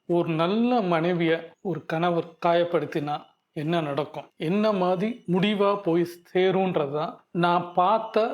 ஒரு நல்ல மனைவிய ஒரு கணவர் காயப்படுத்தினா என்ன நடக்கும்? என்ன மாதிரி முடிவா போய் சேரும்ன்றது தான் நான் பார்த்த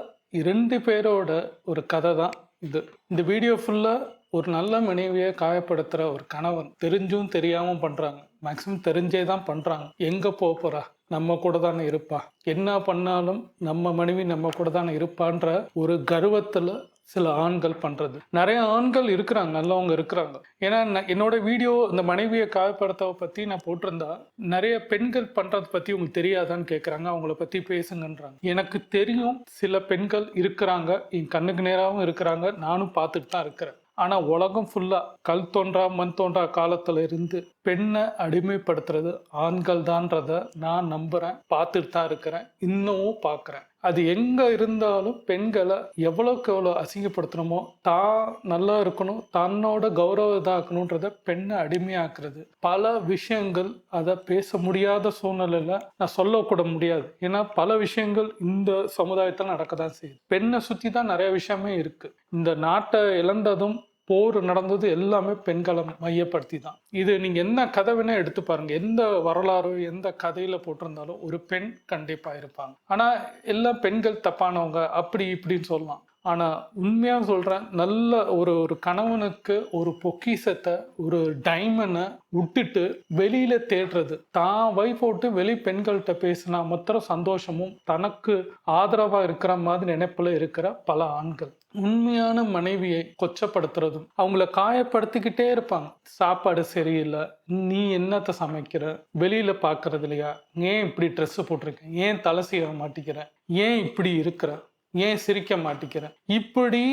2 பேரோட ஒரு கதை தான் இது. இந்த வீடியோ ஃபுல்லா ஒரு நல்ல மனைவிய காயப்படுத்துற ஒரு கணவன் தெரிஞ்சும் தெரியாம பண்றாங்க. மேக்ஸிமம் தெரிஞ்சே தான் பண்றாங்க. எங்க போறா? நம்ம கூட தானே இருப்பா. என்ன பண்ணாலும் நம்ம மனைவி நம்ம கூட தானே இருப்பான்ற ஒரு கர்வத்துல சில ஆண்கள் பண்றது. நிறைய ஆண்கள் இருக்கிறாங்க, நல்லவங்க இருக்கிறாங்க. ஏன்னா என்னோட வீடியோ இந்த மனைவியை காயப்படுத்த பத்தி நான் போட்டிருந்தா நிறைய பெண்கள் பண்றதை பத்தி உங்களுக்கு தெரியாதான்னு கேட்குறாங்க. அவங்கள பத்தி பேசுங்கன்றாங்க. எனக்கு தெரியும் சில பெண்கள் இருக்கிறாங்க, என் கண்ணுக்கு நேராகவும் இருக்கிறாங்க, நானும் பார்த்துட்டு தான் இருக்கிறேன். ஆனா உலகம் ஃபுல்லா கல் தோன்றா மண் தோன்றா காலத்துல இருந்து பெண்ணை அடிமைப்படுத்துறது ஆண்கள் தான்றத நான் நம்புறேன், பார்த்துட்டு தான் இருக்கிறேன், இன்னமும் பார்க்குறேன். அது எங்க இருந்தாலும் பெண்களை எவ்வளோக்கு எவ்வளோ அசிங்கப்படுத்தணுமோ, தான் நல்லா இருக்கணும், தன்னோட கௌரவ இதாக்கணுன்றத பெண்ணை அடிமையாக்குறது. பல விஷயங்கள் அதை பேச முடியாத சூழ்நிலையில நான் சொல்லக்கூட முடியாது. ஏன்னா பல விஷயங்கள் இந்த சமுதாயத்தில் நடக்க தான் செய்யுது. பெண்ணை சுற்றி தான் நிறைய விஷயமே இருக்கு. இந்த நாட்டை இழந்ததும் போர் நடந்தது எல்லாமே பெண்களை மையப்படுத்தி தான். இது நீங்க என்ன கதை வேணா எடுத்து பாருங்க, எந்த வரலாறு எந்த கதையில போட்டிருந்தாலும் ஒரு பெண் கண்டிப்பா இருப்பாங்க. ஆனா எல்லாம் பெண்கள் தப்பானவங்க அப்படி இப்படின்னு சொல்லலாம். ஆனா உண்மையா சொல்றேன், நல்ல ஒரு ஒரு கணவனுக்கு ஒரு பொக்கிஷத்தை ஒரு டைமண்டை விட்டுட்டு வெளியில தேடுறது, தான் வைஃப் விட்டு வெளி பெண்கள்கிட்ட பேசினா மாத்திரம் சந்தோஷமும் தனக்கு ஆதரவா இருக்கிற மாதிரி நினைப்புல இருக்கிற பல ஆண்கள் உண்மையான மனைவியை கொச்சப்படுத்துறதும் அவங்கள காயப்படுத்திக்கிட்டே இருப்பாங்க. சாப்பாடு சரியில்லை, நீ என்னத்தை சமைக்கிற, வெளியில பாக்குறது இல்லையா, ஏன் இப்படி ட்ரெஸ் போட்டிருக்க, ஏன் தலை சீவ மாட்டிக்கிற, ஏன் இப்படி இருக்கிற, ஏன் சிரிக்க மாட்டிக்கிற, இப்படி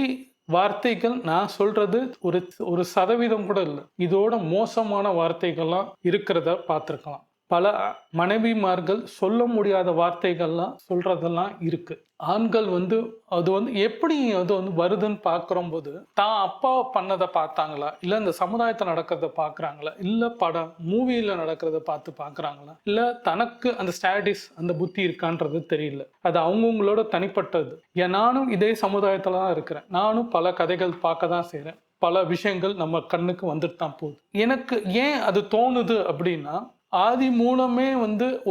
வார்த்தைகள் நான் சொல்றது ஒரு ஒரு சதவீதம் கூட இல்லை. இதோட மோசமான வார்த்தைகள்லாம் இருக்கிறத பார்த்துருக்கலாம். பல மனைவிமார்கள் சொல்ல முடியாத வார்த்தைகள்லாம் சொல்றதெல்லாம் இருக்கு. ஆண்கள் அது எப்படி அது வருதுன்னு பார்க்குற போது தான் அப்பா பண்ணதை பார்த்தாங்களா, இல்லை இந்த சமுதாயத்தை நடக்கிறத பார்க்குறாங்களா, இல்லை படம் மூவியில் நடக்கிறத பார்க்குறாங்களா, இல்லை தனக்கு அந்த ஸ்டாடிஸ் அந்த புத்தி இருக்கான்றது தெரியல. அது அவங்கவுங்களோட தனிப்பட்டது. நானும் இதே சமுதாயத்தில் தான் இருக்கிறேன். நானும் பல கதைகள் பார்க்க தான் செய்கிறேன். பல விஷயங்கள் நம்ம கண்ணுக்கு வந்துட்டு தான் போகுது. எனக்கு ஏன் அது தோணுது அப்படின்னா, ஆதி மூலமே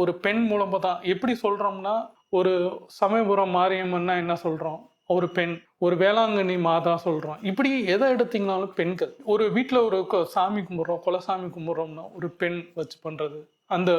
ஒரு பெண் மூலமா தான். எப்படி சொல்றோம்னா, ஒரு சமயபுரம் மாரியம்மன்னா என்ன சொல்றோம், ஒரு பெண். ஒரு வேளாங்கண்ணி மாதா சொல்றோம். இப்படி எதை எடுத்தீங்கனாலும் பெண்கள். ஒரு வீட்டில் ஒரு சாமி கும்பிட்றோம், குலசாமி கும்பிட்றோம்னா ஒரு பெண் வச்சு பண்றது, அந்த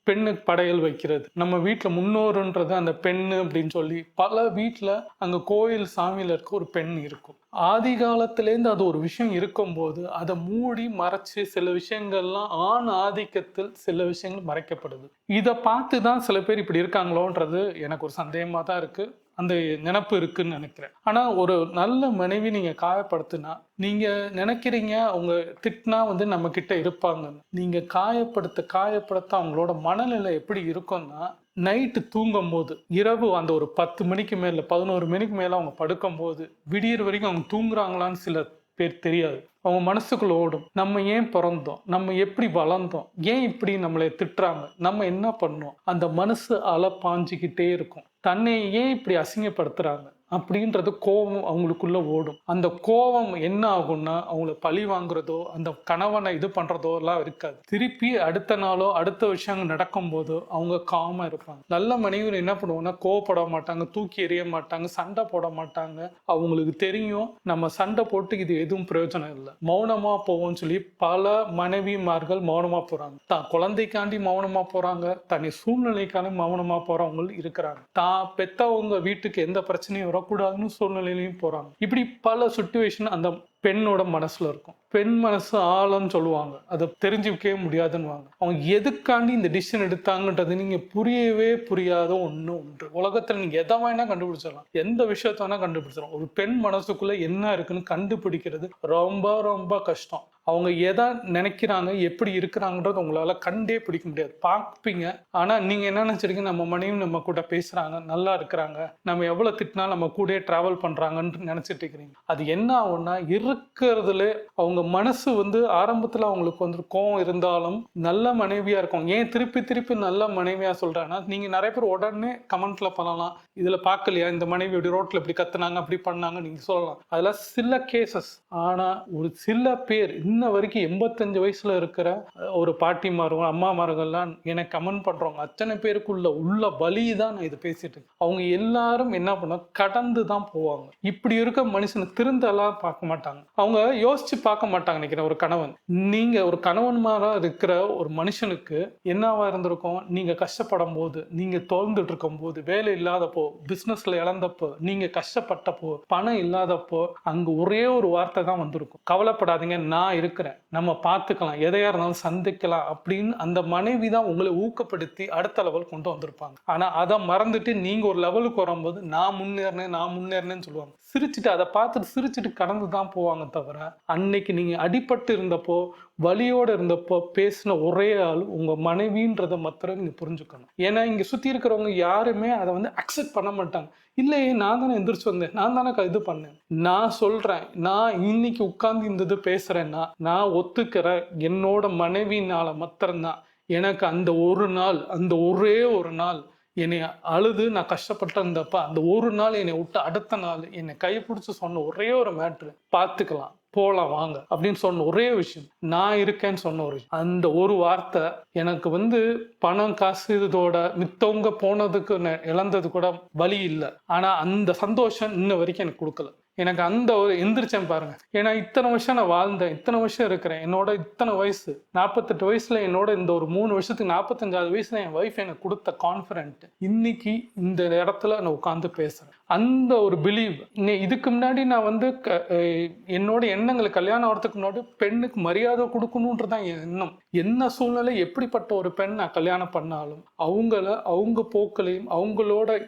பெண்ணுக்கு படையல் வைக்கிறது, நம்ம வீட்டில் முன்னோருன்றது அந்த பெண்ணு அப்படின்னு சொல்லி பல வீட்டில் அங்கே கோயில் சாமியில் இருக்க ஒரு பெண் இருக்கும். ஆதி காலத்திலேருந்து அது ஒரு விஷயம் இருக்கும்போது அதை மூடி மறைச்சு சில விஷயங்கள்லாம் ஆண் ஆதிக்கத்தில் சில விஷயங்கள் மறைக்கப்படுது. இதை பார்த்து தான் சில பேர் இப்படி இருக்காங்களோன்றது எனக்கு ஒரு சந்தேகமாக தான் இருக்கு. அந்த நினப்பு இருக்குன்னு நினைக்கிறேன். ஆனா ஒரு நல்ல மனைவி நீங்க காயப்படுத்தினா, நீங்க நினைக்கிறீங்க அவங்க திட்டினா நம்ம கிட்ட இருப்பாங்கன்னு. நீங்க காயப்படுத்த அவங்களோட மனநிலை எப்படி இருக்கும்னா, நைட்டு தூங்கும் போது இரவு அந்த ஒரு 10 மணிக்கு மேல 11 மணிக்கு மேல அவங்க படுக்கும் போது விடியற வரைக்கும் அவங்க தூங்குறாங்களான்னு சில பேர் தெரியாது. அவங்க மனசுக்குள்ள ஓடும், நம்ம ஏன் பிறந்தோம், நம்ம எப்படி வளர்ந்தோம், ஏன் இப்படி நம்மளை திட்டுறாங்க, நம்ம என்ன பண்ணோம். அந்த மனசு அலை பாஞ்சிக்கிட்டே இருக்கும். தன்னை ஏன் இப்படி அசிங்கப்படுத்துறாங்க அப்படின்றது கோபம் அவங்களுக்குள்ள ஓடும். அந்த கோபம் என்ன ஆகும்னா, அவங்கள பழி வாங்குறதோ அந்த கணவனை இது பண்றதோ எல்லாம் இருக்காது. திருப்பி அடுத்த நாளோ அடுத்த விஷயங்கள் நடக்கும் போதோ அவங்க காமா இருப்பாங்க. நல்ல மனைவி என்ன பண்ணுவாங்கன்னா, கோவப்பட மாட்டாங்க, தூக்கி எறிய மாட்டாங்க, சண்டை போட மாட்டாங்க. அவங்களுக்கு தெரியும் நம்ம சண்டை போட்டு இது எதுவும் பிரயோஜனம் இல்லை, மௌனமா போவோம்னு சொல்லி பல மனைவிமார்கள் மௌனமா போறாங்க. தான் குழந்தைக்காண்டி மௌனமா போறாங்க, தனி சூழ்நிலைக்காண்டி மௌனமா போறவங்க இருக்கிறாங்க. தான் பெத்தவங்க வீட்டுக்கு எந்த பிரச்சனையும் வரக்கூடாதுன்னு சூழ்நிலையிலையும் போறாங்க. இப்படி பல சிச்சுவேஷன் அந்த பெண்ணோட மனசுல இருக்கும். பெண் மனசு ஆழம்னு சொல்லுவாங்க, அதை தெரிஞ்சுக்கவே முடியாதுன்னு. அவங்க எதுக்காண்டி இந்த டிசிஷன் எடுத்தாங்கன்றது நீங்க புரியவே புரியாத ஒன்று. உலகத்துல நீங்க எதை வேணா கண்டுபிடிச்சிடலாம், எந்த விஷயத்த வேணா கண்டுபிடிச்சிடலாம். ஒரு பெண் மனசுக்குள்ள என்ன இருக்குன்னு கண்டுபிடிக்கிறது ரொம்ப ரொம்ப கஷ்டம். அவங்க எதை நினைக்கிறாங்க, எப்படி இருக்கிறாங்கன்றது உங்களால கண்டே பிடிக்க முடியாது. பார்ப்பீங்க, ஆனா நீங்க என்ன நினைச்சிருக்கீங்க, நம்ம மனைவி நம்ம கூட பேசுறாங்க, நல்லா இருக்கிறாங்க, நம்ம எவ்வளவு திட்டினாலும் நம்ம கூட டிராவல் பண்றாங்கன்னு நினைச்சிட்டு இருக்கிறீங்க. அது என்ன ஆகும்னா, இருக்கிறதுல அவங்க மனசு வந்து ஆரம்பத்துல அவங்களுக்கு வந்து கோவம் இருந்தாலும் நல்ல மனைவியா இருக்கும். ஏன் திருப்பி திருப்பி நல்ல மனைவியா சொல்றேன்னா, நீங்க நிறைய பேர் உடனே கமெண்ட்ல பண்ணலாம், இதுல பாக்கலையா இந்த மனைவி இப்படி ரோட்ல இப்படி கத்துனாங்க அப்படி பண்ணாங்க நீங்க சொல்லலாம். அதெல்லாம் சில கேசஸ். ஆனா ஒரு சில பேர் இன்ன வரைக்கும் 85 வயசுல இருக்கிற ஒரு பாட்டிமார்கள் அம்மாமார்கள்லாம் எனக்கு கமெண்ட் பண்றவங்க அத்தனை பேருக்குள்ள உள்ள வலி தான் நான் இது பேசிட்டு இருக்கேன். அவங்க எல்லாரும் என்ன பண்ண கடந்து தான் போவாங்க. இப்படி இருக்க மனுஷனை திருந்தெல்லாம் பார்க்க மாட்டாங்க. அவங்க யோசிச்சு பார்க்க மாட்டாங்க. நினைக்கிறேன் ஒரு கணவன், நீங்க ஒரு கணவன்மாரா இருக்கிற ஒரு மனுஷனுக்கு என்னவா இருந்திருக்கும், நீங்க கஷ்டப்படும் போது, நீங்க தோழ்ந்துட்டு இருக்கும் போது, வேலை இல்லாதப்போ, பிசினஸ்ல இழந்தப்போ, நீங்க கஷ்டப்பட்டப்போ, பணம் இல்லாதப்போ, அங்க ஒரே ஒரு வார்த்தை தான் வந்திருக்கும், கவலைப்படாதீங்க நான் இருக்கிறேன், நம்ம பார்த்துக்கலாம், எதையா இருந்தாலும் சந்திக்கலாம் அப்படின்னு அந்த மனைவி தான் உங்களை ஊக்கப்படுத்தி அடுத்த லெவல் கொண்டு வந்திருப்பாங்க. ஆனா அதை மறந்துட்டு நீங்க ஒரு லெவலுக்கு வரும்போது நான் முன்னேறினேன்னு சொல்லுவாங்க. சிரிச்சுட்டு அதை பார்த்துட்டு சிரிச்சுட்டு கடந்து தான் போவாங்க தவிர, அன்னைக்கு நீங்க அடிபட்டு இருந்தப்போ வலியோடு இருந்தப்போ பேசின ஒரே ஆள் உங்க மனைவின்றதை மாத்திரம் நீங்க புரிஞ்சுக்கணும். ஏன்னா இங்க சுத்தி இருக்கிறவங்க யாருமே அதை வந்து அக்செப்ட் பண்ண மாட்டாங்க. இல்லையே நான் தானே எந்திரிச்சு வந்தேன், நான் தானே இது பண்ணேன், நான் சொல்றேன், நான் இன்னைக்கு உட்கார்ந்து இந்த இது பேசுறேன்னா நான் ஒத்துக்கிறேன், என்னோட மனைவினால மாத்திரம்தான் எனக்கு அந்த ஒரு நாள், அந்த ஒரே ஒரு நாள் என்னை அழுது நான் கஷ்டப்பட்டு இருந்தப்ப அந்த ஒரு நாள் என்னை விட்டு அடுத்த நாள் என்னை கைப்பிடிச்சு சொன்ன ஒரே ஒரு மேட்ரு, பார்த்துக்கலாம் போலாம் வாங்க அப்படின்னு சொன்ன ஒரே விஷயம், நான் இருக்கேன்னு சொன்ன ஒரு விஷயம். அந்த ஒரு வார்த்தை எனக்கு வந்து பணம் காசு இதோட மித்தவங்க போனதுக்கு இழந்தது கூட வலி இல்லை. ஆனா அந்த சந்தோஷம் இன்ன வரைக்கும் எனக்கு கொடுக்கல. எனக்கு அந்த ஒரு எந்திரிச்சேன் பாருங்க. ஏன்னா இத்தனை வருஷம் நான் வாழ்ந்தேன், இத்தனை வருஷம் இருக்கிறேன், என்னோட இத்தனை வயசு 48 வயசுல என்னோட இந்த ஒரு 3 வருஷத்துக்கு 45வது வயசுல என் வைஃப் எனக்கு கொடுத்த கான்ஃபிடென்ட் இன்னைக்கு இந்த இடத்துல நான் உட்காந்து பேசுறேன். அந்த ஒரு பிலீவ். இதுக்கு முன்னாடி நான் வந்து என்னோட எண்ணங்கள் கல்யாணம் ஆகிறதுக்கு முன்னாடி பெண்ணுக்கு மரியாதை கொடுக்கணுன்றதான் என் எண்ணம். என்ன சூழ்நிலை எப்படிப்பட்ட ஒரு பெண் நான் கல்யாணம் பண்ணாலும் அவங்க போக்களையும் அவங்களோட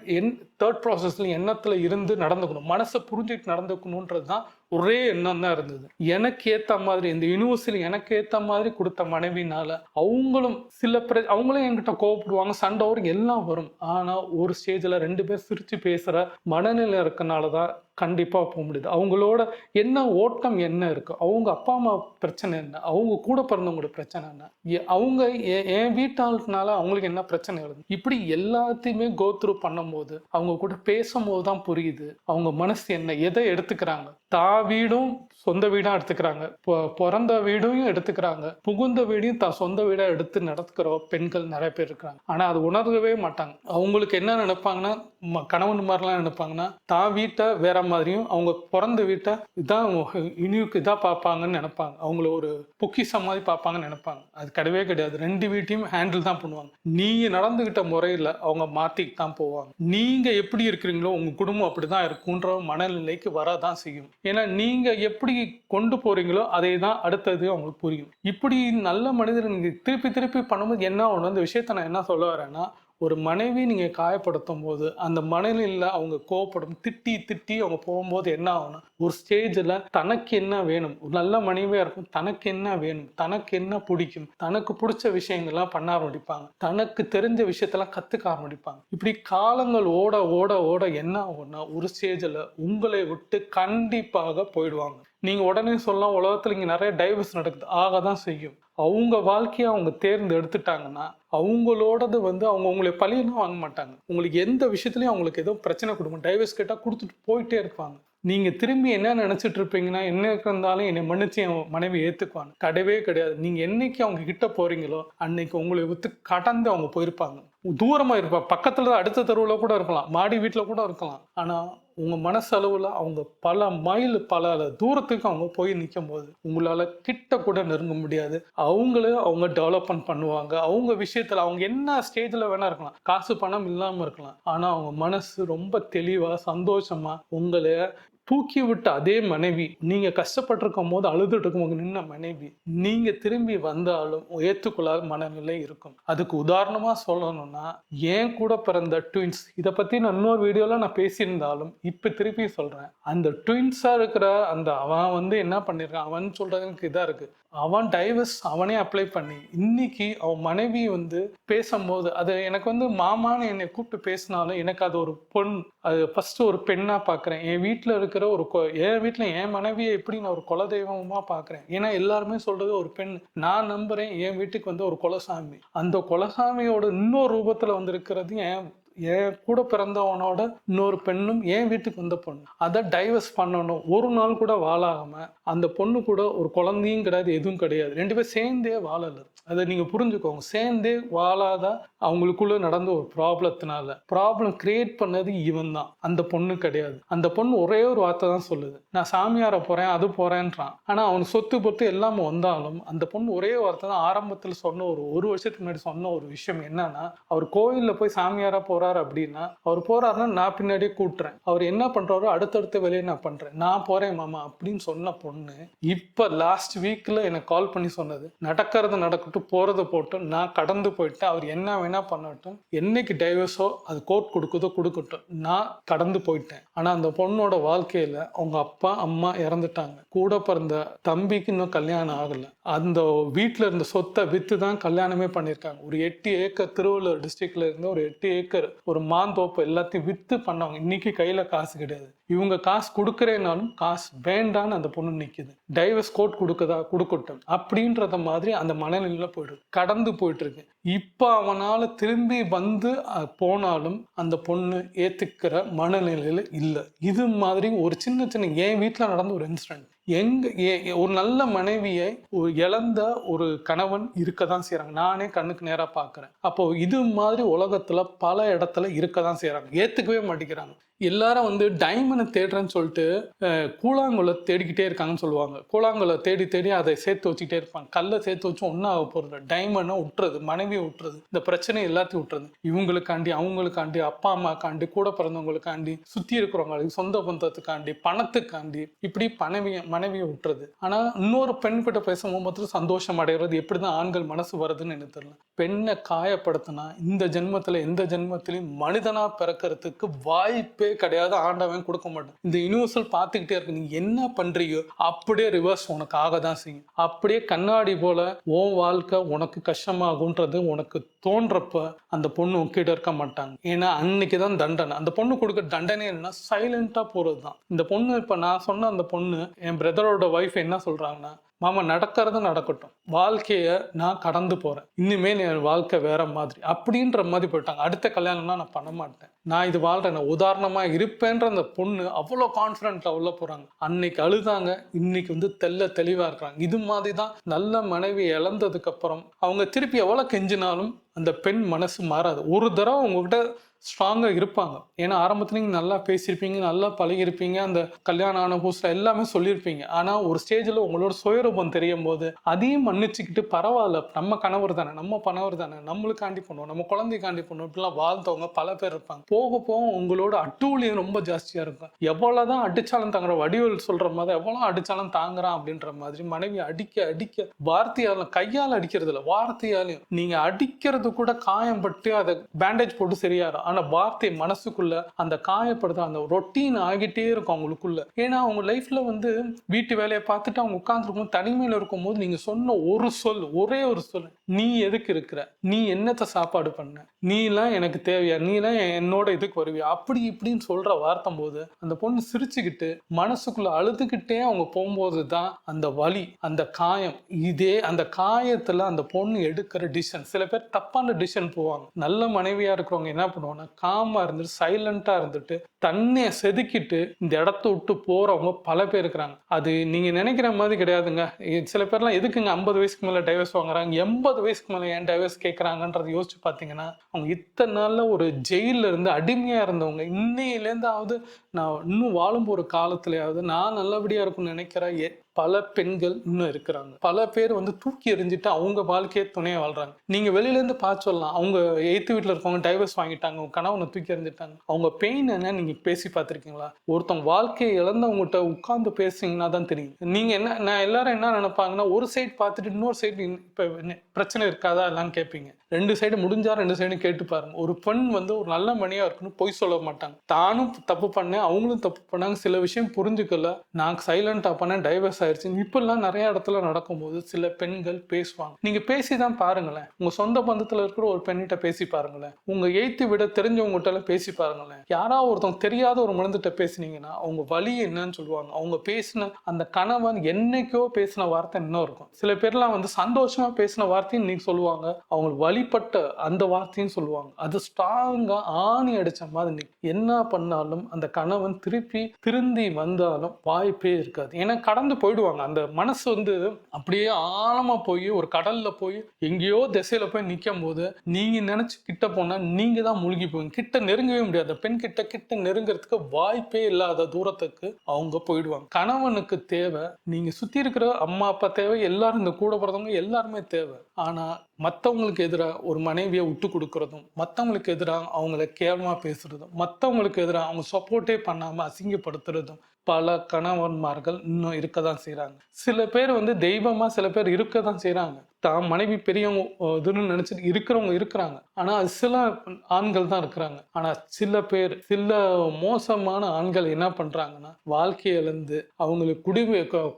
தேர்ட் ப்ராசஸ்லையும் எண்ணத்துல இருந்து நடந்துக்கணும், மனசை புரிஞ்சுட்டு நடந்துக்கணுன்றது தான் ஒரே எண்ணம் தான் இருந்தது. எனக்கு ஏத்த மாதிரி இந்த யூனிவர்சிட்டி எனக்கு ஏத்த மாதிரி கொடுத்த மனைவினால அவங்களும் அவங்களும் என்கிட்ட கோவப்படுவாங்க, சண்டை வரும், எல்லாம் வரும். ஆனா ஒரு ஸ்டேஜ்ல 2 பேர் சிரிச்சு பேசுற மனநிலை இருக்கனாலதான் கண்டிப்பா போக முடியுது. அவங்களோட என்ன ஓட்டம் என்ன இருக்கு, அவங்க அப்பா அம்மா பிரச்சனை என்ன, அவங்க கூட பிறந்தவங்களோட பிரச்சனை என்ன, அவங்க என் வீட்டாளுக்குனால அவங்களுக்கு என்ன பிரச்சனை வருது, இப்படி எல்லாத்தையுமே கோ த்ரூ பண்ணும் போது அவங்க கூட பேசும்போது தான் புரியுது அவங்க மனசு என்ன, எதை எடுத்துக்கிறாங்க. வீடும் சொந்த வீடா எடுத்துக்கிறாங்க, பிறந்த வீடையும் எடுத்துக்கிறாங்க, புகுந்த வீடையும் சொந்த வீடா எடுத்து நடத்துக்கிற பெண்கள் நிறைய பேர் இருக்கிறாங்க. ஆனா அது உணர்கவே மாட்டாங்க. அவங்களுக்கு என்ன நினைப்பாங்கன்னா, கணவன் மாதிரிலாம் நினைப்பாங்கன்னா வீட்டை வேற மாதிரியும் அவங்க பிறந்த வீட்டை இதான் இனியுக்கு இதான் பார்ப்பாங்கன்னு நினைப்பாங்க, அவங்கள ஒரு பொக்கிஷம் மாதிரி பார்ப்பாங்கன்னு நினைப்பாங்க. அது கிடையவே கிடையாது. 2 வீட்டையும் ஹேண்டில் தான் பண்ணுவாங்க. நீங்க நடந்துகிட்ட முறையில அவங்க மாத்திட்டு தான் போவாங்க. நீங்க எப்படி இருக்கிறீங்களோ உங்க குடும்பம் அப்படிதான் இருக்குன்ற மனநிலைக்கு வரதான் செய்யும். ஏன்னா நீங்க எப்படி கொண்டு போறீங்களோ அதை தான் அடுத்தது அவங்களுக்கு புரியும். இப்படி நல்ல மனிதர் நீங்க திருப்பி திருப்பி பண்ணும்போது என்ன ஒன்று, அந்த விஷயத்த நான் என்ன சொல்ல வரேன்னா, ஒரு மனைவி நீங்க காயப்படுத்தும் போது அந்த மனநிலையில அவங்க கோவப்படும் திட்டி திட்டி அவங்க போகும்போது என்ன ஆகணும், ஒரு ஸ்டேஜ்ல தனக்கு என்ன வேணும், ஒரு நல்ல மனைவியா இருக்கும், தனக்கு என்ன வேணும், தனக்கு என்ன பிடிக்கும், தனக்கு பிடிச்ச விஷயங்கள்லாம் பண்ண ஆரம்பிப்பாங்க, தனக்கு தெரிஞ்ச விஷயத்தெல்லாம் கத்துக்க ஆரம்பிப்பாங்க. இப்படி காலங்கள் ஓட ஓட ஓட என்ன ஆகும்னா ஒரு ஸ்டேஜ்ல உங்களை விட்டு கண்டிப்பாக போயிடுவாங்க. நீங்க உடனே சொல்லலாம், உலகத்துல இங்க நிறைய டைவர்ஸ் நடக்குது, ஆகதான் செய்யும். அவங்க வாழ்க்கையை அவங்க தேர்ந்து எடுத்துட்டாங்கன்னா அவங்களோடது வந்து அவங்க உங்களை பழியெல்லாம் வாங்க மாட்டாங்க. உங்களுக்கு எந்த விஷயத்துலையும் அவங்களுக்கு ஏதோ பிரச்சனை கொடுக்கும், டைவர்ஸ் கேட்டால் கொடுத்துட்டு போயிட்டே இருப்பாங்க. நீங்க திரும்பி என்ன நினைச்சிட்டு இருப்பீங்கன்னா, என்ன இருந்தாலும் என்னை மன்னிச்சு என் மனைவி ஏத்துக்குவாங்க, கிடையவே கிடையாது. நீங்க என்னைக்கு அவங்க கிட்ட போறீங்களோ அன்னைக்கு உங்களை விட்டு கடந்து அவங்க போயிருப்பாங்க. தூரமா இருப்பாங்க, பக்கத்துல அடுத்த தெருவில் கூட இருக்கலாம், மாடி வீட்டில் கூட இருக்கலாம். ஆனா உங்க மனசளவுல அவங்க பல மைல் பல தூரத்துக்கு அவங்க போய் நிற்கும் போது உங்களால கிட்ட கூட நெருங்க முடியாது. அவங்க டெவலப்மெண்ட் பண்ணுவாங்க. அவங்க விஷயத்துல அவங்க என்ன ஸ்டேஜ்ல வேணா இருக்கலாம், காசு பணம் இல்லாம இருக்கலாம். ஆனா அவங்க மனசு ரொம்ப தெளிவா சந்தோஷமா உங்களை தூக்கி விட்ட அதே மனைவி, நீங்க கஷ்டப்பட்டிருக்கும் போது அழுதுட்டு இருக்கும் நின்ன மனைவி, நீங்க திரும்பி வந்தாலும் ஏற்றுக்கொள்ளாத மனநிலை இருக்கும். அதுக்கு உதாரணமா சொல்லணும்னா, ஏன் கூட பிறந்த ட்வின்ஸ், இதை பத்தி நான் இன்னொரு வீடியோல நான் பேசியிருந்தாலும் இப்ப திருப்பி சொல்றேன். அந்த ட்வின்ஸா இருக்கிற அந்த அவன் வந்து என்ன பண்ணிருக்கான், அவன் சொல்றதுக்கு இதா இருக்கு, அவன் டைவர்ஸ் அவனே அப்ளை பண்ணி இன்னைக்கு அவன் மனைவி வந்து பேசும்போது, அது எனக்கு வந்து மாமான்னு என்னை கூப்பிட்டு பேசினாலும் எனக்கு அது ஒரு பொண், அது ஃபர்ஸ்ட் ஒரு பெண்ணா பாக்குறேன். என் வீட்டுல இருக்கிற இருக்கிற என் வீட்டில் என் மனைவியை எப்படி நான் ஒரு குலதெய்வமா பார்க்குறேன். ஏன்னா எல்லாருமே சொல்றது ஒரு பெண். நான் நம்புறேன் என் வீட்டுக்கு வந்து ஒரு குலசாமி. அந்த குலசாமியோட இன்னொரு ரூபத்தில் வந்து இருக்கிறது என் கூட பிறந்தவனோட இன்னொரு பெண்ணும் என் வீட்டுக்கு வந்த பொண்ணு. அதை டைவர்ஸ் பண்ணணும். ஒரு நாள் கூட வாழாம அந்த பொண்ணு கூட ஒரு குழந்தையும் கிடையாது, எதுவும் கிடையாது. 2 பேரும் சேர்ந்தே வாழல. அதை நீங்க புரிஞ்சுக்கோங்க. சேர்ந்தே வாழாத அவங்களுக்குள்ள நடந்த ஒரு ப்ராப்ளம் கிரியேட் பண்ணது இவன் தான், அந்த பொண்ணு கிடையாது. அந்த பொண்ணு ஒரே ஒரு வார்த்தை தான் சொல்லுது, நான் சாமியார போறேன் அது போறேன்றான். ஆனா அவனுக்கு சொத்து பொத்து எல்லாமே வந்தாலும் அந்த பொண்ணு ஒரே வார்த்தை தான் ஆரம்பத்தில் சொன்ன. ஒரு வருஷத்துக்கு முன்னாடி சொன்ன ஒரு விஷயம் என்னன்னா, அவர் கோயில்ல போய் சாமியாரா போறாரு அப்படின்னா, அவர் போறாருன்னா நான் பின்னாடியே கூட்டுறேன். அவர் என்ன பண்றாரோ அடுத்தடுத்த வேலையை நான் பண்றேன், நான் போறேன் மாமா அப்படின்னு சொன்ன பொண்ணு இப்ப லாஸ்ட் வீக்ல எனக்கு கால் பண்ணி சொன்னது, நடக்கிறது நடக்கட்டும், போறதை போட்டு நான் கடந்து போயிட்டு அவர் என்ன வேணா பண்ணட்டும், என்னைக்கு டைவர்ஸோ அது கோர்ட் கொடுக்குதோ கொடுக்கட்டும், நான் கடந்து போயிட்டேன். ஆனா அந்த பொண்ணோட வாழ்க்கையில அவங்க அப்பா அம்மா இறந்துட்டாங்க. கூட பிறந்த தம்பிக்கு இன்னும் கல்யாணம் ஆகல. அந்த வீட்டுல இருந்த சொத்தை வித்து தான் கல்யாணமே பண்ணிருக்காங்க. ஒரு 8 ஏக்கர் திருவள்ளூர் டிஸ்ட்ரிக்ட்ல இருந்து ஒரு 8 ஏக்கர் ஒரு மாந்தோப்பு எல்லாத்தையும் வித்து பண்ணவங்க. இன்னைக்கு கையில காசு கிடையாது. இவங்க காசு கொடுக்குறேனாலும் காசு வேண்டான்னு அந்த பொண்ணு நிக்குது. டைவர்ஸ் கோர்ட் கொடுக்கட்டும் அப்படின்றத மாதிரி அந்த மனநிலையில போயிடுது, கடந்து போயிட்டு இருக்கு. இப்ப அவனால திரும்பி வந்து போனாலும் அந்த பொண்ணு ஏத்துக்கிற மனநிலையில இல்லை. இது மாதிரி ஒரு சின்ன என் வீட்டுல நடந்த ஒரு இன்சிடென்ட். ஒரு நல்ல மனைவியை இழந்த ஒரு கணவன் இருக்கதான் செய்யறாங்க. நானே கண்ணுக்கு நேரா பாக்குறேன். அப்போ இது மாதிரி உலகத்துல பல இடத்துல இருக்கதான் செய்யறாங்க. ஏத்துக்கவே மாட்டேங்கிறாங்க. எல்லாரும் வந்து டைமண்டை தேடுறேன்னு சொல்லிட்டு கூழாங்குளை தேடிக்கிட்டே இருக்காங்கன்னு சொல்லுவாங்க. கூழாங்குளை தேடி தேடி அதை சேர்த்து வச்சுக்கிட்டே இருப்பாங்க. கல்லை சேர்த்து வச்சு ஒன்றும் ஆக போறது. டைமண்டை விட்டுறது, மனைவியை விட்டுறது, இந்த பிரச்சனை எல்லாத்தையும் விட்டுறது. இவங்களுக்காண்டி அவங்களுக்காண்டி அப்பா அம்மாக்காண்டி கூட பிறந்தவங்களுக்காண்டி சுத்தி இருக்கிறவங்களுக்கு சொந்த பந்தத்துக்காண்டி பணத்துக்காண்டி இப்படி மனைவியை விட்டுறது. ஆனா இன்னொரு பெண் கிட்ட பேசும்போது மாத்திரம் சந்தோஷம் அடைகிறது. எப்படிதான் ஆண்கள் மனசு வருதுன்னு எனக்கு தெரியல. பெண்ணை காயப்படுத்தினா இந்த ஜென்மத்துல எந்த ஜென்மத்திலையும் மனிதனா பிறக்கிறதுக்கு வாய்ப்பே கிடையாது. ஆண்டவன் கொடுக்க மாட்டான். இந்த யூனிவர்சல் பார்த்துக்கிட்டே இருக்கு. நீ என்ன பண்றியோ அப்படியே ரிவர்ஸ் உனக்கு ஆகதான் செய்யும். அப்படியே கண்ணாடி போல உன் வாழ்க்கை உனக்கு கஷ்டமாகும்ன்றது உனக்கு தோன்றப்ப அந்த பொண்ணு உன்கிட்ட இருக்க மாட்டாங்க. ஏன்னா அன்னைக்குதான் தண்டனை. அந்த பொண்ணு கொடுக்க தண்டனை என்ன, சைலண்டா போறதுதான். இந்த பொண்ணு இப்ப நான் சொன்ன அந்த பொண்ணு என் பிரதரோட ஒய்ஃப் என்ன சொல்றாங்கன்னா, மாமா நடக்கிறது நடக்கட்டும், வாழ்க்கைய நான் கடந்து போறேன், இனிமே என் வாழ்க்கை வேற மாதிரி அப்படின்ற மாதிரி போயிட்டாங்க. அடுத்த கல்யாணம்னா நான் பண்ண மாட்டேன், நான் இது வாழ்றேன், உதாரணமா இருப்பேன்ற அந்த பொண்ணு அவ்வளோ கான்ஃபிடென்ட்ல உள்ள போறாங்க. அன்னைக்கு அழுதாங்க, இன்னைக்கு வந்து தெளிவா இருக்கிறாங்க. இது மாதிரிதான் நல்ல மனைவி இழந்ததுக்கு அப்புறம் அவங்க திருப்பி எவ்வளவு கெஞ்சினாலும் அந்த பெண் மனசு மாறாது. ஒரு தடவை உங்ககிட்ட ஸ்ட்ராங்கா இருப்பாங்க. ஏன்னா ஆரம்பத்துல நீங்க நல்லா பேசியிருப்பீங்க, நல்லா பழகிருப்பீங்க, அந்த கல்யாணம் ஆன புதுசுல எல்லாமே சொல்லியிருப்பீங்க. ஆனா ஒரு ஸ்டேஜ்ல உங்களோட சுயரூபம் தெரியும் போது அதையும் மன்னிச்சுக்கிட்டு பரவாயில்ல, நம்ம கணவர் தானே, நம்ம பணவர் தானே, நம்மளுக்காண்டி பண்ணுவோம், நம்ம குழந்தைக்காண்டி பண்ணுவோம், இப்படிலாம் வாழ்ந்தவங்க பல பேர் இருப்பாங்க. போக போக உங்களோட அட்டூழியம் ரொம்ப ஜாஸ்தியா இருக்கும். எவ்வளவுதான் அடிச்சாலும் தாங்குற, வடிவேல் சொல்ற மாதிரி எவ்வளவு அடிச்சாலும் தாங்குறான் அப்படின்ற மாதிரி மனைவி அடிக்க வார்த்தையால, கையால் அடிக்கிறது இல்லை, வார்த்தையாலையும் நீங்க அடிக்கிறது கூட காயம்பட்டு அதை பேண்டேஜ் போட்டு சரியாயிரும். ஆனா வார்த்தை மனசுக்குள்ள அந்த காயப்படுத்த அந்த ரொட்டீன் ஆகிட்டே இருக்கும் அவங்களுக்குள்ள. ஏன்னா அவங்க லைஃப்ல வந்து வீட்டு வேலையை பார்த்துட்டு அவங்க உட்கார்ந்துருக்கும் தனிமையில இருக்கும் போது நீங்க சொன்ன ஒரு சொல், ஒரே ஒரு சொல், நீ எதுக்கு இருக்கிற, நீ என்னத்த சாப்பாடு பண்ண, நீ எல்லாம் எனக்கு தேவையா, நீ எல்லாம் என்னோட இதுக்கு வருவியா, அப்படி இப்படின்னு சொல்ற வார்த்தை போது அந்த பொண்ணு சிரிச்சுக்கிட்டு மனசுக்குள்ள அழுதுகிட்டே அவங்க போகும்போது தான் அந்த வலி, அந்த காயம், இதே அந்த காயத்துல அந்த பொண்ணு எடுக்கிற டிசிஷன். சில பேர் தப்பான டிசிஷன் போவாங்க. நல்ல மனைவியா இருக்கிறவங்க என்ன பண்ணுவாங்க, காமா இருந்துட்டு சைலண்டா இருந்துட்டு தண்ணியை செதுக்கிட்டு இந்த இடத்த விட்டு போறவங்க பல பேர் இருக்கிறாங்க. அது நீங்க நினைக்கிற மாதிரி கிடையாதுங்க. சில பேர்லாம் எதுக்குங்க 50 வயசுக்கு மேல டைவர்ஸ் வாங்குறாங்க, 80 வயசுக்கு மேல ஏன் டைவர்ஸ் கேட்கறாங்கன்றத யோசிச்சு பாத்தீங்கன்னா, அவங்க இத்தனை நாள்ல ஒரு ஜெயில இருந்து அடிமையா இருந்தவங்க இன்னையிலேருந்தாவது நான் இன்னும் வாழும் ஒரு காலத்திலேயாவது நான் நல்லபடியா இருக்கும்னு நினைக்கிற பல பெண்கள் இன்னும் இருக்கிறாங்க. பல பேர் வந்து தூக்கி எறிஞ்சிட்டு அவங்க வாழ்க்கையை துணையை வாழ்றாங்க. நீங்க வெளியில இருந்து பார்த்து சொல்லலாம், அவங்க எய்த்து வீட்டுல இருக்கவங்க டைவர்ஸ் வாங்கிட்டாங்க, அவங்க கணவனை தூக்கி எறிஞ்சிட்டாங்க, அவங்க பெயின் என்ன நீங்க பேசி பார்த்திருக்கீங்களா? ஒருத்தவங்க வாழ்க்கையை இழந்தவங்ககிட்ட உட்கார்ந்து பேசிங்கன்னா தான் தெரியும். நீங்க என்ன, நான் எல்லாரும் என்ன நினைப்பாங்கன்னா, ஒரு சைட் பார்த்துட்டு இன்னொரு சைடு இப்ப பிரச்சனை இருக்காதா எல்லாம் கேட்பீங்க. 2 சைடு முடிஞ்சா 2 சைடும் கேட்டு பாருங்க. ஒரு பெண் வந்து ஒரு நல்ல மணியா இருக்குன்னு பொய் சொல்ல மாட்டாங்க. தானும் தப்பு பண்ணேன், அவங்களும் தப்பு பண்ணாங்க, சில விஷயம் புரிஞ்சுக்கல, நான் சைலண்டா பண்ணேன், டைவர்ஸ் ஆயிடுச்சு. இப்பெல்லாம் நிறைய இடத்துல நடக்கும்போது சில பெண்கள் பேசுவாங்க. நீங்க பேசிதான் பாருங்களேன். உங்க சொந்த பந்தத்துல இருக்கிற ஒரு பெண்ணிட்ட பேசி பாருங்களேன். உங்க எய்த்து விட தெரிஞ்சவங்ககிட்ட பேசி பாருங்களேன். யாராவது ஒருத்தவங்க தெரியாத ஒரு மனிதர்கிட்ட பேசினீங்கன்னா அவங்க வலி என்னன்னு சொல்லுவாங்க. அவங்க பேசின அந்த கணவன் என்னைக்கோ பேசின வார்த்தை இன்னும் இருக்கும். சில பேர்லாம் வந்து சந்தோஷமா பேசின வார்த்தையும் இன்னைக்கு சொல்லுவாங்க, அவங்களுக்கு வழிபட்ட அந்த வார்த்தையும் சொல்லுவாங்க. அது ஸ்ட்ராங்கா ஆணி அடிச்ச மாதிரி என்ன பண்ணாலும் அந்த கணவன் திருந்தி வந்தாலும் வாய்ப்பே இருக்காது. ஏன்னா கடந்து போயிடுவாங்க. அந்த மனசு வந்து அப்படியே ஆழமா போய் ஒரு கடல்ல போய் எங்கேயோ திசையில போய் நிற்கும் போது நீங்க நினைச்சு கிட்ட போனா நீங்க தான் மூழ்கி போவீங்க. கிட்ட நெருங்கவே முடியாது. பெண் கிட்ட நெருங்கிறதுக்கு வாய்ப்பே இல்லாத தூரத்துக்கு அவங்க போயிடுவாங்க. கணவனுக்கு தேவை, நீங்க சுத்தி இருக்கிற அம்மா அப்பா தேவை, எல்லாரும் இந்த கூட பிறந்தவங்க எல்லாருமே தேவை. ஆனா மற்றவங்களுக்கு எதிராக ஒரு மனைவியை விட்டு கொடுக்கறதும், மற்றவங்களுக்கு எதிராக அவங்கள கேவலமா பேசுறதும், மற்றவங்களுக்கு எதிராக அவங்க சப்போர்ட்டே பண்ணாம அசிங்கப்படுத்துறதும் பல கணவன்மார்கள் இன்னும் இருக்க தான் செய்கிறாங்க. சில பேர் வந்து தெய்வமா சில பேர் இருக்க தான் செய்கிறாங்க. தான் மனைவி பெரியவங்க இதுன்னு நினைச்சிட்டு இருக்கிறவங்க இருக்கிறாங்க. ஆனா அது சில ஆண்கள் தான் இருக்கிறாங்க. ஆனா சில பேர், சில மோசமான ஆண்கள் என்ன பண்றாங்கன்னா, வாழ்க்கையிலேருந்து அவங்களுக்கு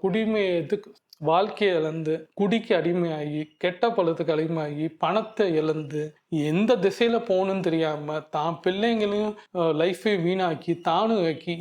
குடிமையத்துக்கு வாழ்க்கையை இழந்து குடிக்கு அடிமையாகி கெட்ட பழத்துக்கு அடிமையாகி பணத்தை இழந்து எந்த திசையில போகணும்னு தெரியாம தான் பிள்ளைங்களையும் லைஃபையும் வீணாக்கி தானும் ஆக்கி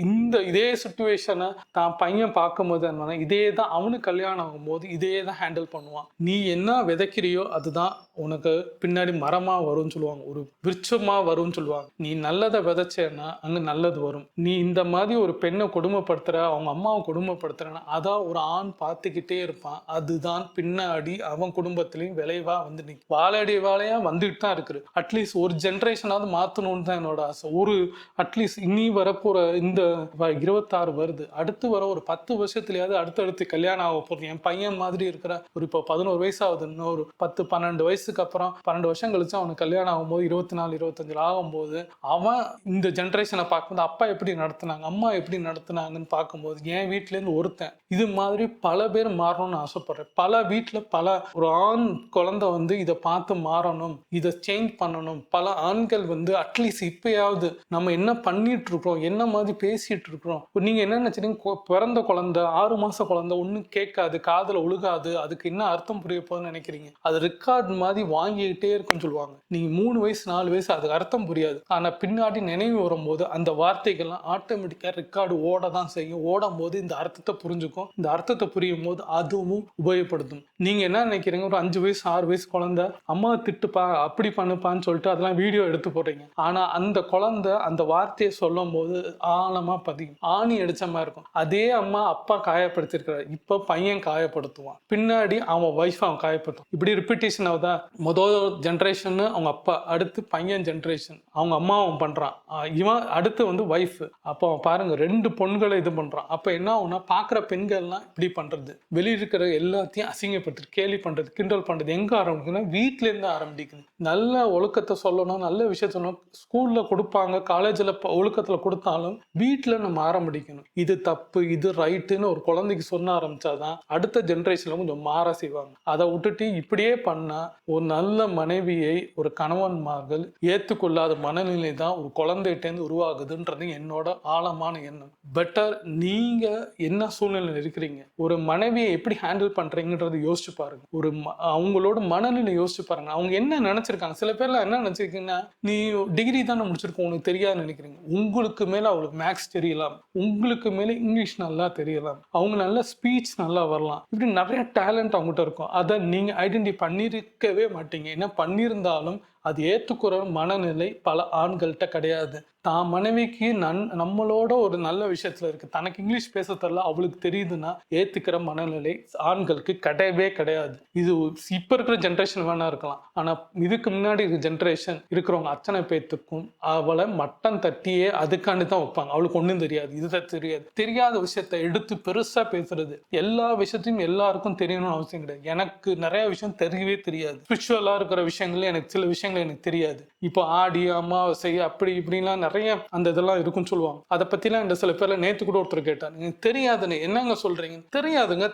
இதே சுச்சுவேஷனை தான் பையன் பார்க்கும்போது இதே தான் அவனுக்கு கல்யாணம் ஆகும்போது இதே தான் ஹேண்டில் பண்ணுவான். நீ என்ன விதைக்கிறியோ அதுதான் உனக்கு பின்னாடி மரமா வரும்னு சொல்லுவாங்க, ஒரு விருட்சமா வரும்னு சொல்லுவாங்க. நீ நல்லதை விதைச்சேன்னா அங்க நல்லது வரும். நீ இந்த மாதிரி ஒரு பெண்ணை கொடுமைப்படுத்துற, அவங்க அம்மாவை கொடுமைப்படுத்துறன்னா அதான் ஒரு ஆண் பார்த்துக்கிட்டே இருப்பான். அதுதான் பின்னாடி அவன் குடும்பத்திலையும் விளைவா வந்து நீ வாழையடி வாழையா வந்துட்டு தான் இருக்குது. அட்லீஸ்ட் ஒரு ஜென்ரேஷனாவது மாற்றணும்னு தான் என்னோட ஆசை. ஒரு அட்லீஸ்ட் இனி வரப்போற இந்த 26 வருது, அடுத்து வர ஒரு 10 வருஷத்துலயாவது அடுத்தடுத்து கல்யாணம் ஆக போறது. என் பையன் மாதிரி இருக்கிற ஒரு இப்போ 11 வயசு ஆகுது, இன்னொரு 10-12 வயசுக்கு அப்புறம் 12 வருஷம் கழிச்சு அவனுக்கு கல்யாணம் ஆகும்போது 24-25 ஆகும்போது அவன் இந்த ஜென்ரேஷனை பார்க்கும்போது அப்பா எப்படி நடத்துனாங்க, அம்மா எப்படி நடத்துனாங்கன்னு பார்க்கும்போது என் வீட்டிலேருந்து ஒருத்தன் இது மாதிரி பல பேர் மாறணும்னு ஆசைப்படுறேன். பல வீட்டில் பல ஒரு ஆண் குழந்தை வந்து இதை பார்த்து மாறணும், இதை சேஞ்ச் பண்ணணும். பல ஆண்கள் வந்து அட்லீஸ்ட் இப்பயாவது நம்ம என்ன பண்ணிட்டு இருக்கோம், என்ன மாதிரி பேசிட்டு இருக்கிறோம். நீங்க என்ன நினைச்சீங்க, பிறந்த குழந்தை 6 மாச குழந்தை ஒன்றும் கேட்காது, காதுல ஒழுகாது, அதுக்கு என்ன அர்த்தம் புரிய போகுதுன்னு நினைக்கிறீங்க? அது ரெக்கார்ட் மாதிரி வாங்கிக்கிட்டே இருக்குன்னு சொல்லுவாங்க. நீங்க 3 வயசு 4 வயசு அதுக்கு அர்த்தம் புரியாது. ஆனா பின்னாடி நினைவு வரும்போது அந்த வார்த்தைகள்லாம் ஆட்டோமேட்டிக்கா ரெக்கார்டு ஓட தான் செய்யும். ஓடும் போது இந்த அர்த்தத்தை புரிஞ்சுக்கும். இந்த அர்த்தத்தை புரியும் போது அதுவும் உபயோகப்படுத்தும். நீங்க என்ன நினைக்கிறீங்க, ஒரு 5 வயசு 6 வயசு குழந்தை அம்மா திட்டுப்பா அப்படி பண்ணுப்பான்னு சொல்லிட்டு அதெல்லாம் வீடியோ எடுத்து போடுறீங்க. ஆனா அந்த குழந்தை அந்த வார்த்தையை சொல்லும் போது ஆழமா பதியும், ஆணி அடிச்ச மாதிரி இருக்கும். அதே அம்மா அப்பா காயப்படுத்திருக்கிறார், இப்ப பையன் காயப்படுத்துவான், பின்னாடி அவன் வைஃப் அவன் காயப்படுத்துவான். இப்படி ரிப்பீட்டேஷன் ஆகுதா? முதல் ஜென்ரேஷன் அவங்க அப்பா, அடுத்து பையன் ஜென்ரேஷன் அவங்க அம்மா அவன் பண்றான், இவன் அடுத்து வந்து வைஃப். அப்போ அவன் பாருங்க 2 பொண்களை இது பண்றான். அப்ப என்ன ஆகுனா பாக்குற பெண்கள்லாம் இப்படி பண்றது, வெளியிருக்கிற எல்லாத்தையும் அசிங்கப்படுத்துறது, கேலி பண்றது, கிண்டல் பண்றது எங்க ஆரம்பிக்குதுன்னா வீட்டுல இருந்து ஆரம்பிக்குது. நல்ல ஒழுக்கத்தை சொல்லணும், நல்ல விஷயத்த சொல்லணும். ஸ்கூல்ல கொடுப்பாங்க, காலேஜ்ல ஒழுக்கத்துல கொடுத்தாலும் வீட்டுல நம்ம ஆரம்பிக்கணும். இது தப்பு இது ரைட்டுன்னு ஒரு குழந்தைக்கு சொன்ன ஆரம்பிச்சாதான் அடுத்த ஜென்ரேஷன்ல கொஞ்சம் மாற செய்வாங்க. அதை விட்டுட்டு இப்படியே பண்ணா ஒரு நல்ல மனைவியை ஒரு கணவன்மார்கள் ஏற்றுக்கொள்ளாத மனநிலை தான் ஒரு குழந்தைகிட்டேருந்து உருவாகுதுன்றது என்னோட ஆழமான எண்ணம். பெட்டர் நீங்க என்ன சூழ்நிலையில் இருக்கிறீங்க, ஒரு மனைவியை எப்படி ஹேண்டில் பண்றீங்கன்றது யோசிச்சு பாருங்க. ஒரு அவங்களோட மனநிலை யோசிச்சு பாருங்க. அவங்க என்ன நினைச்சிருக்காங்க. சில பேர்லாம் என்ன நினைச்சிருக்கீங்கன்னா, நீ டிகிரி தானே முடிச்சிருக்கோம் உனக்கு தெரியாது நினைக்கிறீங்க. உங்களுக்கு மேல அவங்களுக்கு மேக்ஸ் தெரியலாம், உங்களுக்கு மேல இங்கிலீஷ் நல்லா தெரியலாம், அவங்க நல்ல ஸ்பீச் நல்லா வரலாம், இப்படி நிறைய டேலண்ட் அவங்ககிட்ட இருக்கும். அதை நீங்க ஐடென்டிஃபை பண்ணிருக்கவே மாட்டீங்க. என்ன பண்ணியிருந்தாலும் அது ஏற்றுக்கிற மனநிலை பல ஆண்கள்கிட்ட கிடையாது. தான் மனைவிக்கு நம்மளோட ஒரு நல்ல விஷயத்துல இருக்கு, தனக்கு இங்கிலீஷ் பேச தெரியல அவளுக்கு தெரியுதுன்னா ஏத்துக்கிற மனநிலை ஆண்களுக்கு கிடையவே கிடையாது. இது இப்ப இருக்கிற ஜென்ரேஷன் வேணா இருக்கலாம், ஆனா இதுக்கு முன்னாடி ஜென்ரேஷன் இருக்கிறவங்க அத்தனை பேத்துக்கும் அவளை மட்டம் தட்டியே அதுக்காண்டி தான் வைப்பாங்க. அவளுக்கு ஒன்றும் தெரியாது, இதுதான் தெரியாது. தெரியாத விஷயத்த எடுத்து பெருசா பேசுறது, எல்லா விஷயத்தையும் எல்லாருக்கும் தெரியணும்னு அவசியம் கிடையாது. எனக்கு நிறைய விஷயம் தெரியவே தெரியாது. ஸ்பிரிச்சுவலா இருக்கிற விஷயங்கள் எனக்கு சில விஷயங்கள் எனக்கு தெரியாது. இப்போ ஆடி அமாவாசை அப்படி இப்படின்லாம் நிறைய நிறைய அந்த இதெல்லாம் இருக்குன்னு சொல்லுவாங்க. அதை பத்திலாம் இந்த சில பேர்ல நேத்து கூட ஒருத்தர் கேட்டார், எனக்கு தெரியாதுன்னு என்னங்க சொல்றீங்க? தெரியாதுங்க,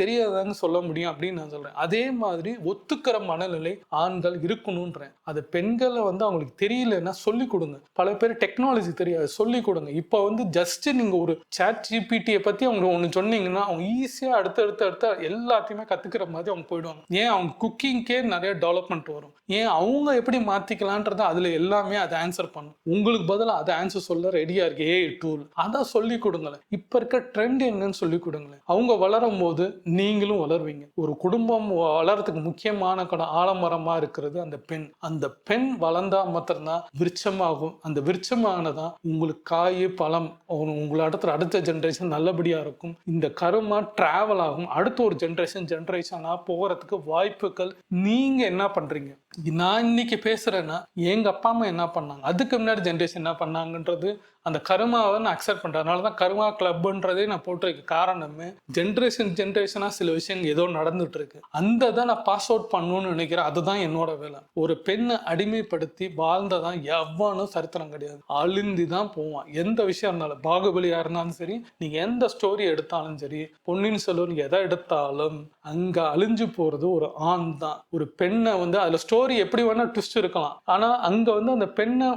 தெரியாதுன்னு சொல்ல முடியும் அப்படின்னு நான் சொல்றேன். அதே மாதிரி ஒத்துக்கிற மனநிலை ஆண்கள் இருக்கணும்ன்றேன். அது பெண்களை வந்து அவங்களுக்கு தெரியலன்னா சொல்லிக் கொடுங்க. பல பேர் டெக்னாலஜி தெரியாது, சொல்லிக் கொடுங்க. இப்போ வந்து ஜஸ்ட் நீங்க ஒரு சாட் ஜிபிடியை பத்தி அவங்க ஒன்று சொன்னீங்கன்னா அவங்க ஈஸியா அடுத்த எல்லாத்தையுமே கத்துக்கிற மாதிரி அவங்க போயிடுவாங்க. ஏன் அவங்க குக்கிங்கே நிறைய டெவலப்மெண்ட் வரும். ஏன் அவங்க எப்படி மாத்திக்கலான்றது அதுல எல்லாமே அதை ஆன்சர் பண்ணும். உங்களுக்கு பதிலாக அதை ஆன்சர் சொல்ல ரெடியா இருக்கு ஏஐ டூல். அதை சொல்லி கொடுங்களேன். இப்ப இருக்க ட்ரெண்ட் என்னன்னு சொல்லி கொடுங்களேன். அவங்க வளரும் போது நீங்களும் வளருவீங்க. ஒரு குடும்பம் வளர்றதுக்கு முக்கியமான ஆலமரமா இருக்கிறது அந்த பெண். அந்த பெண் வளர்ந்தா மாத்திரம்தான் விருட்சமாகும். அந்த விருட்சமானதான் உங்களுக்கு காய் பழம் உங்களை அடுத்த ஜென்ரேஷன் நல்லபடியா இருக்கும். இந்த கருமா டிராவல் ஆகும். அடுத்த ஒரு ஜென்ரேஷனா போறதுக்கு வாய்ப்புகள். நீங்க என்ன பண்றீங்க? நான் இன்னைக்கு பேசுறேன்னா எங்க அப்பா அம்மா என்ன பண்ணாங்க, அதுக்கு முன்னாடி ஜென்ரேஷன் என்ன பண்ணாங்கன்றது அந்த கருமாவை நான் அக்செப்ட் பண்றேன். அதனாலதான் கருமா கிளப்ன்றதே நான் போட்டிருக்க காரணமே ஜென்ரேஷனா சில விஷயங்கள் ஏதோ நடந்துட்டு இருக்கு. அந்த தான் நான் பாஸ் அவுட் பண்ணணும்னு நினைக்கிறேன். அதுதான் என்னோட வேலை. ஒரு பெண்ணை அடிமைப்படுத்தி வாழ்ந்ததான் எவ்வளவு சரித்திரம் கிடையாது. அழிந்து தான் போவான். எந்த விஷயம் இருந்தாலும், பாகுபலியா இருந்தாலும் சரி, நீங்க எந்த ஸ்டோரி எடுத்தாலும் சரி, பொன்னியின் செல்வன் எதை எடுத்தாலும் அங்க அழிஞ்சு போறது ஒரு ஆண் தான். ஒரு பெண்ணை வந்து அதுல ஸ்டோரி எப்படி வேணா ட்விஸ்ட் இருக்கலாம். ஆனா அங்க வந்து அந்த பெண்ணை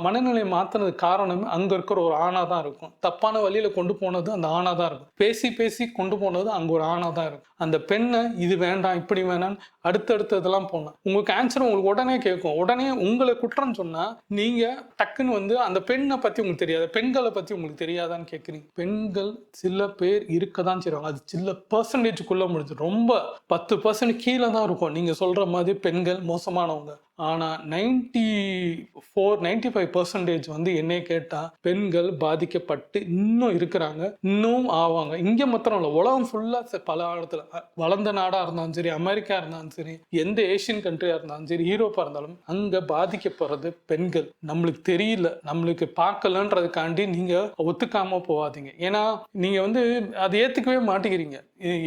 மனநிலையை மாத்தினது காரணமே அங்க இருக்கிற ஒரு ஆணா தான் இருக்கும். தப்பான வழியில கொண்டு போனது அந்த ஆணா தான் இருக்கும். பேசி கொண்டு போனது அங்க ஒரு ஆணா தான் இருக்கும். அந்த பெண்ணை இது வேண்டாம் இப்படி வேணான்னு அடுத்தடுத்ததெல்லாம் போனோம். உங்களுக்கு ஆன்சர் உங்களுக்கு உடனே கேட்கும். உடனே உங்களை குற்றம் சொன்னா நீங்க டக்குன்னு வந்து அந்த பெண்ணை பத்தி உங்களுக்கு தெரியாது, பெண்களை பத்தி உங்களுக்கு தெரியாதான்னு கேட்குறீங்க. பெண்கள் சில பேர் இருக்கதான் செய்வாங்க. அது சில பெர்சன்டேஜுக்குள்ள முடிஞ்சு ரொம்ப 10% கீழே தான் இருக்கும். நீங்க சொல்ற மாதிரி பெண்கள் மோசமானவங்க. ஆனா 95% வந்து என்னை கேட்டா பெண்கள் பாதிக்கப்பட்டு இன்னும் இருக்கிறாங்க, இன்னும் ஆவாங்க. இங்க மாத்திரம் இல்ல, உலகம் ஃபுல்லா பல இடத்துல வளர்ந்த நாடா இருந்தாலும் சரி, அமெரிக்கா இருந்தாலும் சரி, எந்த ஏசியன் கண்ட்ரியா இருந்தாலும் சரி, யூரோப்பா இருந்தாலும் அங்க பாதிக்கப்படுறது பெண்கள். நம்மளுக்கு தெரியல, நம்மளுக்கு பார்க்கலன்றதுக்காண்டி நீங்க ஒத்துக்காம போகாதீங்க. ஏன்னா நீங்க வந்து அதை ஏத்துக்கவே மாட்டேங்கிறீங்க.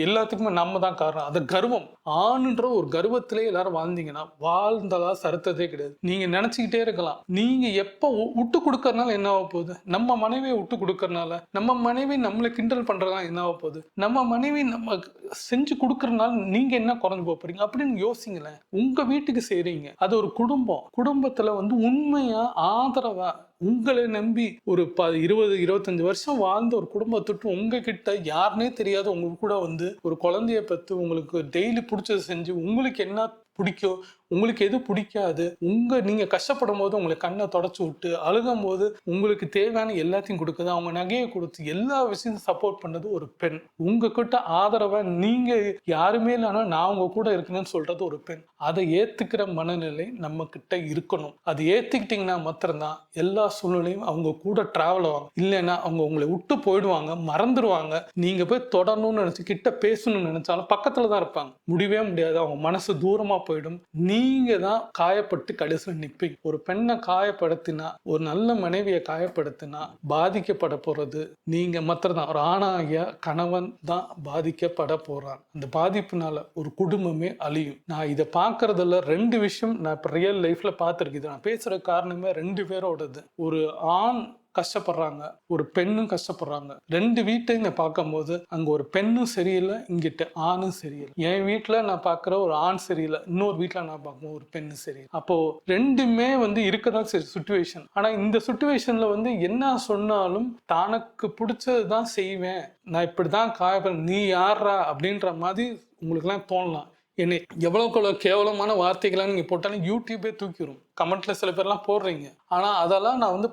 எல்லாத்துக்குமே நம்ம தான் காரணம். அது கர்வம். ஆணுன்ற ஒரு கர்வத்திலே எல்லாரும் வாழ்ந்தீங்கன்னா வாழ்ந்ததா சரித்ததே கிடையாது. நீங்க நினைச்சுக்கிட்டே இருக்கலாம். நீங்க எப்ப விட்டு கொடுக்கறதுனால என்ன ஆக போகுது? நம்ம மனைவியை விட்டு கொடுக்கறதுனால, நம்ம மனைவி நம்மளை கிண்டல் பண்றதுனால என்ன ஆக போகுது? நம்ம மனைவி நம்ம செஞ்சு கொடுக்கறதுனால நீங்க என்ன குறைஞ்சு போறீங்க அப்படின்னு யோசிங்களேன். உங்க வீட்டுக்கு செய்றீங்க, அது ஒரு குடும்பத்துல வந்து உண்மையா ஆதரவா உங்களை நம்பி ஒரு 20-25 வருஷம் வாழ்ந்த ஒரு குடும்பத்துட்டு உங்ககிட்ட யாருன்னே தெரியாது உங்க கூட வந்து ஒரு குழந்தைய பத்து உங்களுக்கு டெய்லி பிடிச்சது செஞ்சு உங்களுக்கு என்ன பிடிக்கும், உங்களுக்கு எது பிடிக்காது, நீங்க கஷ்டப்படும் போது உங்களை கண்ணை தொடச்சு விட்டு அழுகும் போது உங்களுக்கு தேவையான எல்லாத்தையும் கொடுக்குது, அவங்க நகையை கொடுத்து எல்லா விஷயத்தையும் சப்போர்ட் பண்ணது ஒரு பெண். உங்ககிட்ட ஆதரவா நீங்க யாருமே இல்லைன்னா நான் உங்க கூட இருக்கணும்னு சொல்றது ஒரு பெண். அதை ஏத்துக்கிற மனநிலை நம்ம கிட்ட இருக்கணும். அதை ஏத்துக்கிட்டீங்கன்னா மாத்திரம்தான் எல்லா சூழ்நிலையும் அவங்க கூட டிராவல் ஆவாங்க. இல்லைன்னா அவங்க உங்களை விட்டு போயிடுவாங்க, மறந்துடுவாங்க. நீங்க போய் தொடரணும்னு நினைச்சு கிட்ட பேசணும்னு நினைச்சாலும் பக்கத்துலதான் இருப்பாங்க. முடியவே முடியாது. அவங்க மனசு தூரமா போயிடும். நீங்க தான் காயப்பட்டு கடைசியில் நிற்பீங்க. ஒரு பெண்ணை காயப்படுத்தினா, ஒரு நல்ல மனைவியை காயப்படுத்தினா பாதிக்கப்பட போறது நீங்க மாத்திரம்தான். ஒரு ஆணாகிய கணவன் தான் பாதிக்கப்பட போறான். அந்த பாதிப்புனால ஒரு குடும்பமே அழியும். நான் இதை பார்க்கறதுல 2 விஷயம் நான் இப்ப ரியல் லைஃப்ல பார்த்துருக்கேன். நான் பேசுற காரணமே 2 பேரோடது. ஒரு ஆண் கஷ்டப்படுறாங்க, ஒரு பெண்ணும் கஷ்டப்படுறாங்க. 2 வீட்டையும் நான் பார்க்கும்போது அங்க ஒரு பெண்ணும் சரியில்லை, இங்கிட்ட ஆணும் சரியில்லை. என் வீட்டுல நான் பார்க்குற ஒரு ஆண் சரியில்லை, இன்னொரு வீட்டுல நான் பார்க்கும்போது ஒரு பெண்ணு சரியில்லை. அப்போ 2மே வந்து இருக்கதான் சரி சுச்சுவேஷன். ஆனா இந்த சுச்சுவேஷன்ல வந்து என்ன சொன்னாலும் தனக்கு பிடிச்சதுதான் செய்வேன், நான் இப்படிதான் காயப்படுறேன், நீ யாரா அப்படின்ற மாதிரி உங்களுக்குலாம் தோணலாம். என்னை எவ்வளோக்கு கேவலமான வார்த்தைகளாக நீங்கள் போட்டாலும் யூடியூபே தூக்கிடும். கமெண்ட்ல சில பேர்லாம் போடுறீங்க. ஆனால் அதெல்லாம் நான் வந்து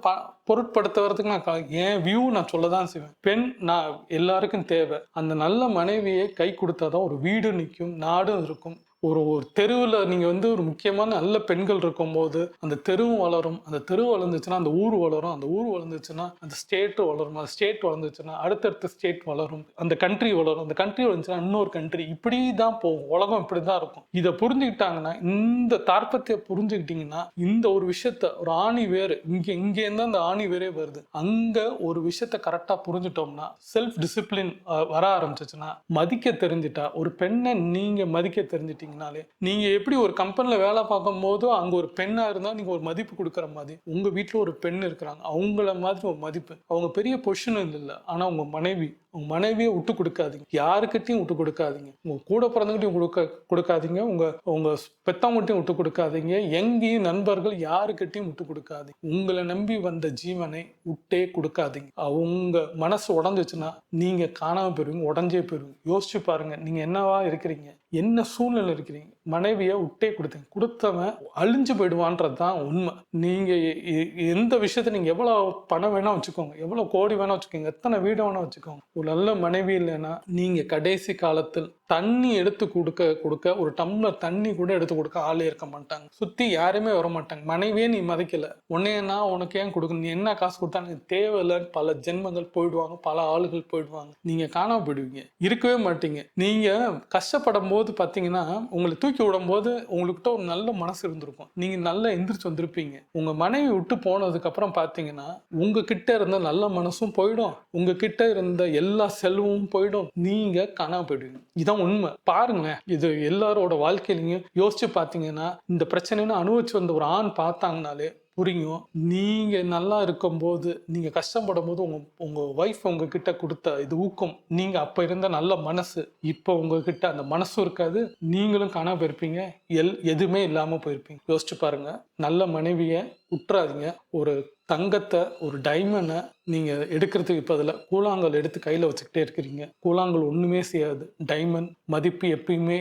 பொருட்படுத்துறதுக்கு நான் என் வியூ நான் சொல்ல தான் செய்வேன். பெண் நான் எல்லாருக்கும் தேவை. அந்த நல்ல மனைவியை கை கொடுத்தாதான் ஒரு வீடு நிற்கும், நாடும் இருக்கும். ஒரு தெருவில் நீங்கள் வந்து ஒரு முக்கியமான நல்ல பெண்கள் இருக்கும்போது அந்த தெருவும் வளரும். அந்த தெரு வளர்ந்துச்சுன்னா அந்த ஊர் வளரும். அந்த ஊர் வளர்ந்துச்சுன்னா அந்த ஸ்டேட்டு வளரும். அந்த ஸ்டேட் வளர்ந்துச்சுன்னா அடுத்தடுத்த ஸ்டேட் வளரும். அந்த கண்ட்ரி வளரும். அந்த கண்ட்ரி வளர்ந்துச்சுன்னா இன்னொரு கண்ட்ரி. இப்படி தான் போகும். உலகம் இப்படி தான் இருக்கும். இதை புரிஞ்சுக்கிட்டாங்கன்னா, இந்த தாற்பத்தை புரிஞ்சுக்கிட்டீங்கன்னா, இந்த ஒரு விஷயத்த ஒரு ஆணி வேறு இங்கேருந்து அந்த ஆணி வேறே வருது. அங்க ஒரு விஷயத்த கரெக்டாக புரிஞ்சுட்டோம்னா, செல்ஃப் டிசிப்ளின் வர ஆரம்பிச்சிச்சுன்னா, மதிக்க தெரிஞ்சிட்டா, ஒரு பெண்ணை நீங்க மதிக்க தெரிஞ்சிட்டீங்க, எடுத்துக்கிட்டீங்கனாலே, நீங்க எப்படி ஒரு கம்பெனில வேலை பார்க்கும்போது அங்க ஒரு பெண்ணா இருந்தா நீங்க ஒரு மதிப்பு கொடுக்குற மாதிரி, உங்க வீட்ல ஒரு பெண் இருக்கிறாங்க, அவங்கள மாதிரி ஒரு மதிப்பு. அவங்க பெரிய பொசிஷன் இல்ல, ஆனா உங்க உங்க மனைவியை விட்டு கொடுக்காதீங்க. யாருக்கிட்டையும் விட்டு கொடுக்காதீங்க. உங்க கூட பிறந்தவங்ககிட்டயும் கொடுக்காதீங்க. உங்க உங்க பெத்தவங்ககிட்டயும் விட்டு கொடுக்காதீங்க. எங்கேயும் நண்பர்கள் யாருக்கிட்டையும் விட்டு கொடுக்காதீங்க. உங்களை நம்பி வந்த ஜீவனை விட்டே கொடுக்காதீங்க. அவங்க மனசு உடஞ்சிச்சுன்னா நீங்க காணாம போயிருவீங்க, உடஞ்சே போயிருவீங்க. யோசிச்சு பாருங்க, நீங்க என்னவா இருக்கிறீங்க, என்ன சூழ்நிலை இருக்கிறீங்க. மனைவியை விட்டே கொடுத்தவன் அழிஞ்சு போயிடுவான்றது தான் உண்மை. நீங்க எந்த விஷயத்த நீங்க எவ்வளவு பணம் வேணா வச்சுக்கோங்க, எவ்வளவு கோடி வேணா வச்சுக்கோங்க, எத்தனை வீடு வேணா வச்சுக்கோங்க, ஒரு நல்ல மனைவி இல்லைன்னா நீங்க கடைசி காலத்தில் தண்ணி எடுத்து கொடுக்க ஒரு டம்ளர் தண்ணி கூட எடுத்து கொடுக்க ஆளே இருக்க மாட்டாங்க. சுத்தி யாருமே வர மாட்டாங்க. மனைவியே நீ மதிக்கல, உன்னையனா உனக்கு ஏன் கொடுக்கணும், நீ என்ன காசு கொடுத்தாலும் தேவையில்லைன்னு பல ஜென்மங்கள் போயிடுவாங்க, பல ஆளுகள் போயிடுவாங்க. நீங்க காணாம போயிடுவீங்க, இருக்கவே மாட்டீங்க. நீங்க கஷ்டப்படும் போது பாத்தீங்கன்னா உங்களை தூக்கி விடும் போது உங்கள்கிட்ட ஒரு நல்ல மனசு இருந்திருக்கும், நீங்க நல்லா எந்திரிச்சு வந்திருப்பீங்க. உங்க மனைவி விட்டு போனதுக்கு அப்புறம் பாத்தீங்கன்னா உங்ககிட்ட இருந்த நல்ல மனசும் போயிடும், உங்ககிட்ட இருந்த எல்லா செல்வமும் போயிடும், நீங்க காணாம போயிடுவீங்க. இதான் உண்மை. பாருங்களேன், இது எல்லாரோட வாழ்க்கையிலையும் யோசிச்சு பார்த்தீங்கன்னா இந்த பிரச்சனைன்னு அனுபவிச்சு வந்த ஒரு ஆண் பார்த்தாங்கனாலே புரியும். நீங்க நல்லா இருக்கும்போது, நீங்க கஷ்டப்படும் போது உங்க ஒய்ஃப் உங்ககிட்ட கொடுத்த இது ஊக்கம், நீங்க அப்ப இருந்த நல்ல மனசு, இப்ப உங்ககிட்ட அந்த மனசும் இருக்காது, நீங்களும் காணாம போயிருப்பீங்க, எதுவுமே இல்லாம போயிருப்பீங்க. யோசிச்சு பாருங்க. நல்ல மனைவிய உற்றாதீங்க. ஒரு தங்கத்தை, ஒரு டைமண்டை நீங்க எடுக்கிறதுக்கு பதிலாக கூழாங்கல் எடுத்து கையில வச்சுக்கிட்டே இருக்கிறீங்க. கூழாங்கல் ஒண்ணுமே செய்யாது. டைமண்ட் மதிப்பு எப்பயுமே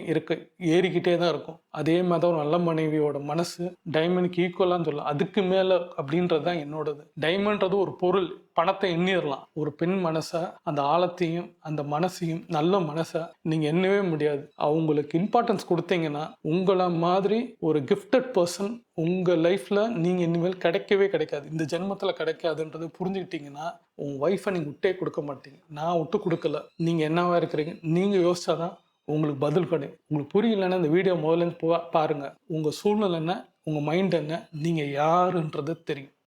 ஏறிக்கிட்டே தான் இருக்கும். அதே மாதிரி ஒரு நல்ல மனைவியோட மனசு டைமண்டுக்கு ஈக்குவலான்னு சொல்லலாம், அதுக்கு மேல அப்படின்றது தான் என்னோடது. டைமண்ட்றது ஒரு பொருள், பணத்தை எண்ணிடலாம். ஒரு பெண் மனசை, அந்த ஆழத்தையும் அந்த மனசையும், நல்ல மனசை நீங்க எண்ணவே முடியாது. அவங்களுக்கு இம்பார்ட்டன்ஸ் கொடுத்தீங்கன்னா உங்களை மாதிரி ஒரு கிஃப்டட் பர்சன் உங்க லைஃப்ல நீங்க இனிமேல் கிடைக்கவே கிடைக்காது, இந்த ஜென்மத்துல கிடைக்காதுன்றது புரிஞ்சுக்கிட்டீங்கன்னா உங்க ஒய்ஃபை நீங்க விட்டே கொடுக்க மாட்டீங்க. நான் விட்டு கொடுக்கல, நீங்க என்னவா இருக்கிறீங்க நீங்க யோசிச்சாதான் உங்களுக்கு பதில் கிடைக்கும். உங்களுக்கு புரியலன்னா இந்த வீடியோ முதல்ல பாருங்க. உங்க சூழ்நிலை என்ன, உங்க மைண்ட் என்ன, நீங்க யாருன்றது தெரியும்.